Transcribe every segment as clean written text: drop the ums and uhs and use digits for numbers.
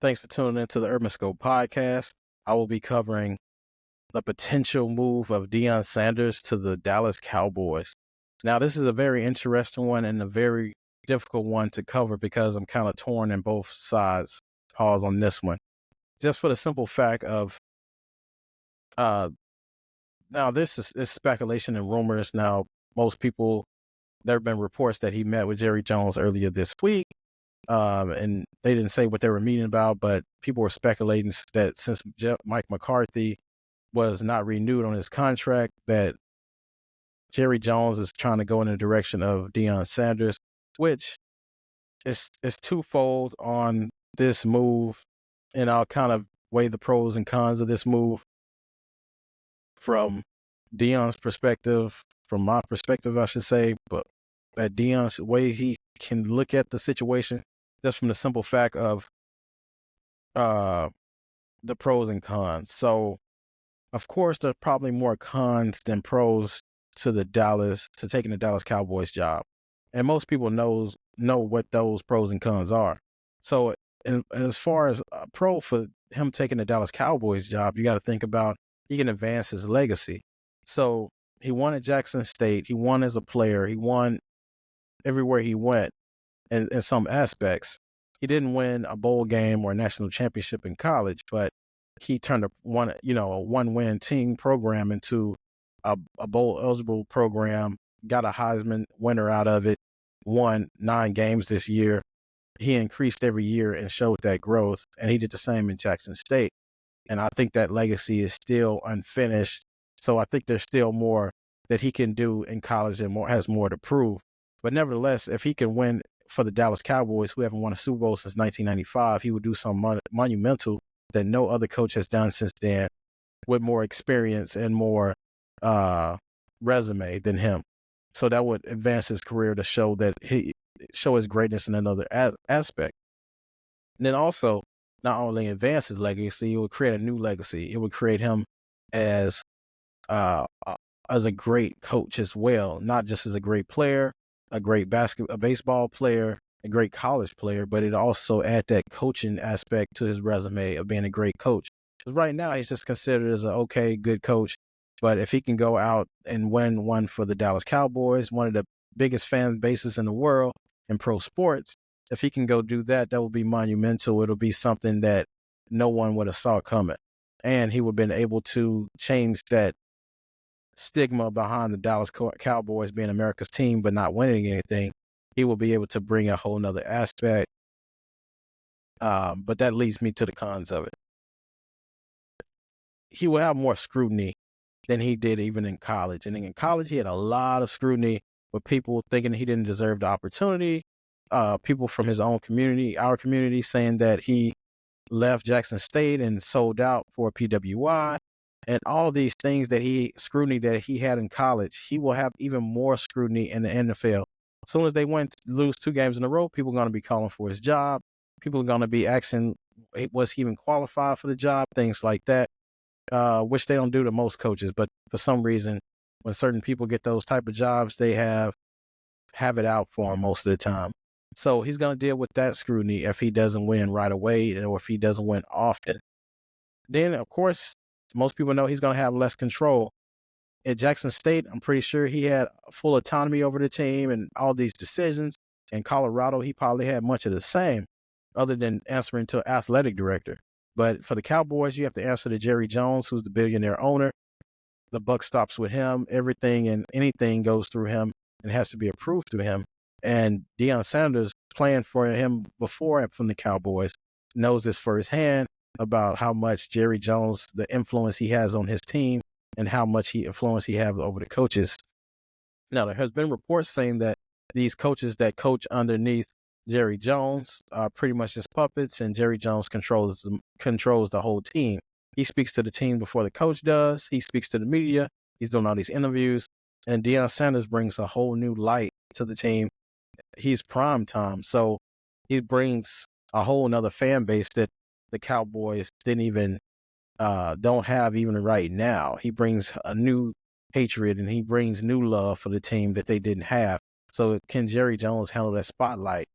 Thanks for tuning into the Urban Scope podcast. I will be covering the potential move of Deion Sanders to the Dallas Cowboys. Now, this is a very interesting one and a very difficult one to cover because I'm kind of torn in both sides. Pause on this one. Just for the simple fact of, now this is speculation and rumors. Now, most people, there have been reports that he met with Jerry Jones earlier this week. And they didn't say what they were meeting about, but people were speculating that since Mike McCarthy was not renewed on his contract, that Jerry Jones is trying to go in the direction of Deion Sanders, which is twofold on this move. And I'll kind of weigh the pros and cons of this move from Deion's perspective, from my perspective, I should say, but that Deion's way he can look at the situation just from the simple fact of the pros and cons. So, of course, there's probably more cons than pros to taking the Dallas Cowboys job, and most people know what those pros and cons are. So, and as far as a pro for him taking the Dallas Cowboys job, you got to think about he can advance his legacy. So he won at Jackson State. He won as a player. He won everywhere he went in some aspects. He didn't win a bowl game or a national championship in college, but he turned a one-win team program into a bowl-eligible program, got a Heisman winner out of it, won 9 games this year. He increased every year and showed that growth, and he did the same in Jackson State. And I think that legacy is still unfinished. So I think there's still more that he can do in college and has more to prove. But nevertheless, if he can win for the Dallas Cowboys, who haven't won a Super Bowl since 1995, he would do something monumental that no other coach has done since then, with more experience and more resume than him. So that would advance his career to show his greatness in another aspect. And then also, not only advance his legacy, it would create a new legacy. It would create him as a great coach as well, not just as a great player, a great baseball player, a great college player, but it also add that coaching aspect to his resume of being a great coach. Because right now he's just considered as a good coach. But if he can go out and win one for the Dallas Cowboys, one of the biggest fan bases in the world in pro sports, if he can go do that, that will be monumental. It'll be something that no one would have saw coming. And he would have been able to change that stigma behind the Dallas Cowboys being America's team but not winning anything. He will be able to bring a whole nother aspect. But that leads me to the cons of it. He will have more scrutiny than he did even in college. And in college, he had a lot of scrutiny with people thinking he didn't deserve the opportunity. People from his own community, our community, saying that he left Jackson State and sold out for PWI. And all these things scrutiny that he had in college, he will have even more scrutiny in the NFL. As soon as they lose 2 games in a row, people are going to be calling for his job. People are going to be asking, was he even qualified for the job? Things like that, which they don't do to most coaches. But for some reason, when certain people get those type of jobs, they have it out for him most of the time. So he's going to deal with that scrutiny if he doesn't win right away or if he doesn't win often. Then, of course, most people know he's going to have less control. At Jackson State, I'm pretty sure he had full autonomy over the team and all these decisions. In Colorado, he probably had much of the same, other than answering to athletic director. But for the Cowboys, you have to answer to Jerry Jones, who's the billionaire owner. The buck stops with him. Everything and anything goes through him and has to be approved to him. And Deion Sanders, playing for him before from the Cowboys, knows this firsthand about how much Jerry Jones, the influence he has on his team, and how much influence he has over the coaches. Now, there has been reports saying that these coaches that coach underneath Jerry Jones are pretty much just puppets, and Jerry Jones controls the whole team. He speaks to the team before the coach does. He speaks to the media. He's doing all these interviews. And Deion Sanders brings a whole new light to the team. He's prime time. So he brings a whole nother fan base that the Cowboys don't have even right now. He brings a new hatred and he brings new love for the team that they didn't have. So can Jerry Jones handle that spotlight?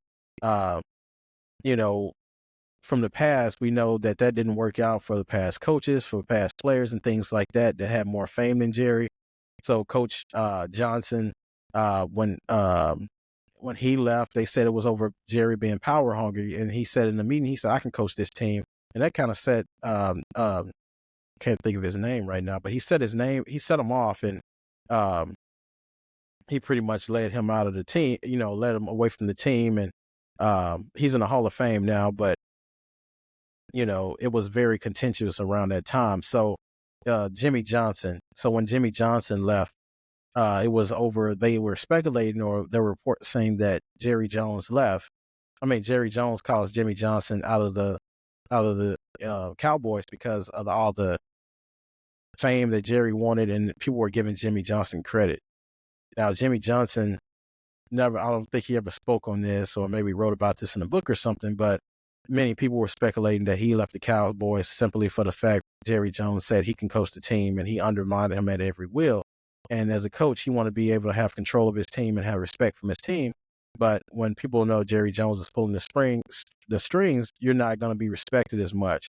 from the past, we know that didn't work out for the past coaches, for past players, and things like that had more fame than Jerry. So Coach Johnson, when he left, they said it was over Jerry being power hungry, and he said in the meeting, he said, "I can coach this team," and that kind of set can't think of his name right now, but he set him off, and um, he pretty much led him out of the team, led him away from the team, and he's in the Hall of Fame now, but it was very contentious around that time. So Jimmy Johnson. So when Jimmy Johnson left, it was over. They were speculating, or there were reports saying that Jerry Jones left. I mean, Jerry Jones calls Jimmy Johnson out of the Cowboys because of all the fame that Jerry wanted, and people were giving Jimmy Johnson credit. Now, Jimmy Johnson I don't think he ever spoke on this, or maybe wrote about this in a book or something, but many people were speculating that he left the Cowboys simply for the fact Jerry Jones said he can coach the team, and he undermined him at every wheel. And as a coach, he wanted to be able to have control of his team and have respect from his team. But when people know Jerry Jones is pulling the strings, you're not going to be respected as much.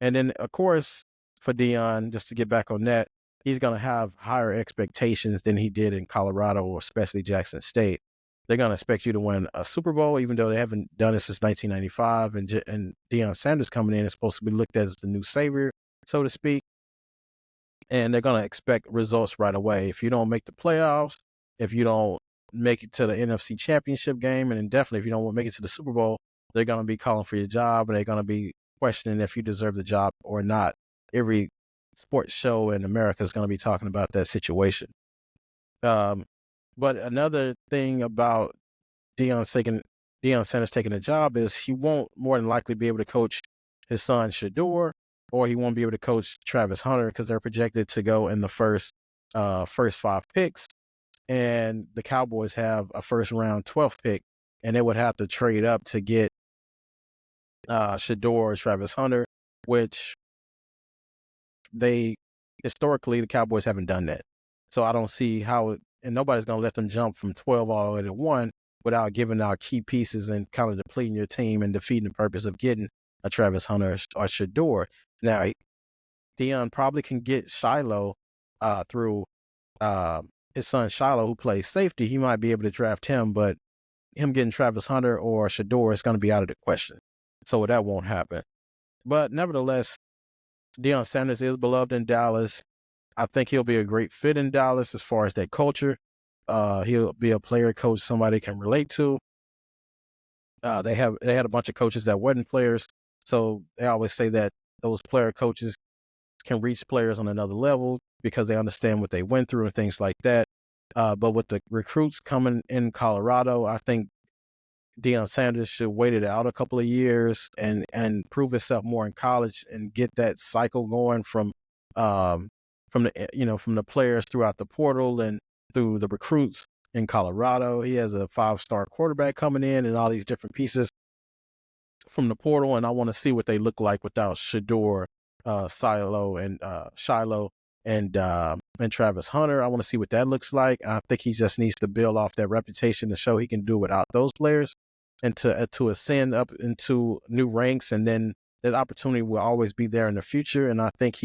And then, of course, for Deion, just to get back on that, he's going to have higher expectations than he did in Colorado, or especially Jackson State. They're going to expect you to win a Super Bowl, even though they haven't done it since 1995. And Deion Sanders coming in is supposed to be looked at as the new savior, so to speak. And they're going to expect results right away. If you don't make the playoffs, if you don't make it to the NFC Championship game, and then definitely if you don't make it to the Super Bowl, they're going to be calling for your job, and they're going to be questioning if you deserve the job or not. Every sports show in America is going to be talking about that situation. But another thing about Deion Sanders taking a job is he won't more than likely be able to coach his son Shador, or he won't be able to coach Travis Hunter, because they're projected to go in the first 5 picks, and the Cowboys have a first round 12th pick, and they would have to trade up to get Shador or Travis Hunter, which historically the Cowboys haven't done that. So I don't see how and nobody's going to let them jump from 12 all the way to 1 without giving out key pieces and kind of depleting your team and defeating the purpose of getting a Travis Hunter or Shador. Now, Deion probably can get Shiloh through his son Shiloh, who plays safety. He might be able to draft him, but him getting Travis Hunter or Shador is going to be out of the question. So that won't happen. But nevertheless, Deion Sanders is beloved in Dallas. I think he'll be a great fit in Dallas as far as that culture. He'll be a player coach somebody can relate to. They had a bunch of coaches that weren't players, so they always say that those player coaches can reach players on another level because they understand what they went through and things like that. But with the recruits coming in Colorado, I think Deion Sanders should wait it out a couple of years and prove himself more in college and get that cycle going from the players throughout the portal and through the recruits in Colorado. He has a 5-star quarterback coming in and all these different pieces from the portal, and I want to see what they look like without Shador, Shiloh, and Travis Hunter. I want to see what that looks like. I think he just needs to build off that reputation to show he can do without those players, and to ascend up into new ranks, and then that opportunity will always be there in the future. And I think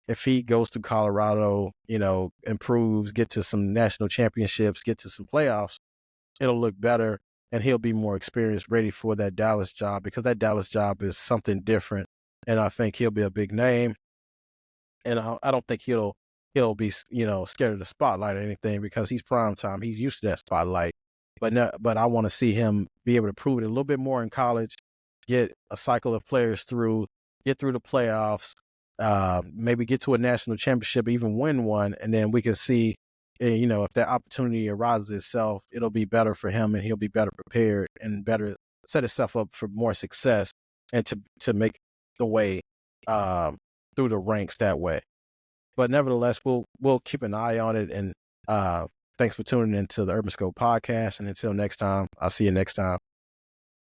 if he goes to Colorado, improves, get to some national championships, get to some playoffs, it'll look better, and he'll be more experienced, ready for that Dallas job, because that Dallas job is something different, and I think he'll be a big name. And I don't think he'll be scared of the spotlight or anything, because he's prime time. He's used to that spotlight. But I want to see him be able to prove it a little bit more in college, get a cycle of players through, get through the playoffs, maybe get to a national championship, even win one, and then we can see, if that opportunity arises itself, it'll be better for him, and he'll be better prepared and better set himself up for more success, and to make the way through the ranks that way. But nevertheless, we'll keep an eye on it. And thanks for tuning into the Urban Scope podcast. And until next time, I'll see you next time.